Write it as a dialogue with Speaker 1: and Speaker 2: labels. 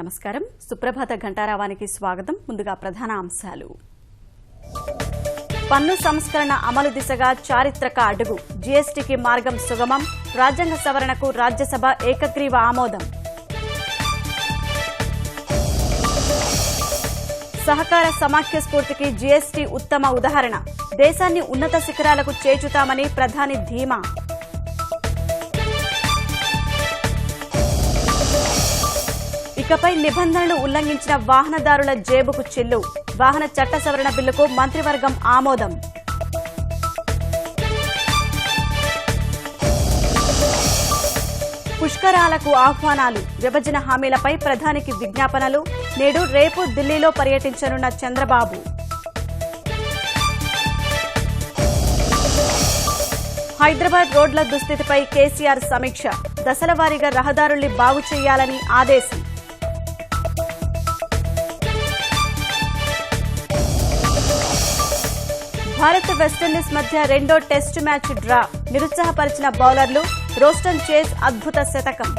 Speaker 1: నమస్కారం. సుప్రభాత ఘంటారావానికి స్వాగతం. ముందుగా ప్రధాన అంశాలు. పన్ను సంస్కరణ అమలు దిశగా చారిత్రక అడుగు. జీఎస్టీకి మార్గం సుగమం. రాజ్యాంగ సవరణకు రాజ్యసభ ఏకగ్రీవ ఆమోదం. సహకార సమాఖ్య స్ఫూర్తికి జీఎస్టీ ఉత్తమ ఉదాహరణ. దేశాన్ని ఉన్నత శిఖరాలకు చేర్చుతామని ప్రధాని ధీమా. ఇకపై నిబంధనలు ఉల్లంఘించిన వాహనదారుల జేబుకు చిల్లు. వాహన చట్ట సవరణ బిల్లుకు మంత్రివర్గం ఆమోదం. పుష్కరాలకు ఆహ్వానాలు. విభజన హామీలపై ప్రధానికి విజ్ఞాపనలు. నేడు రేపు ఢిల్లీలో పర్యటించనున్న చంద్రబాబు. హైదరాబాద్ రోడ్ల దుస్థితిపై కేసీఆర్ సమీక్ష. దశల వారీగా రహదారుల్ని బాగు చేయాలని ఆదేశం. భారత్ వెస్టిండీస్ మధ్య రెండో టెస్టు మ్యాచ్ డ్రా. నిరుత్సాహపరిచిన బౌలర్లు. రోస్టన్ చేజ్ అద్భుత శతకం.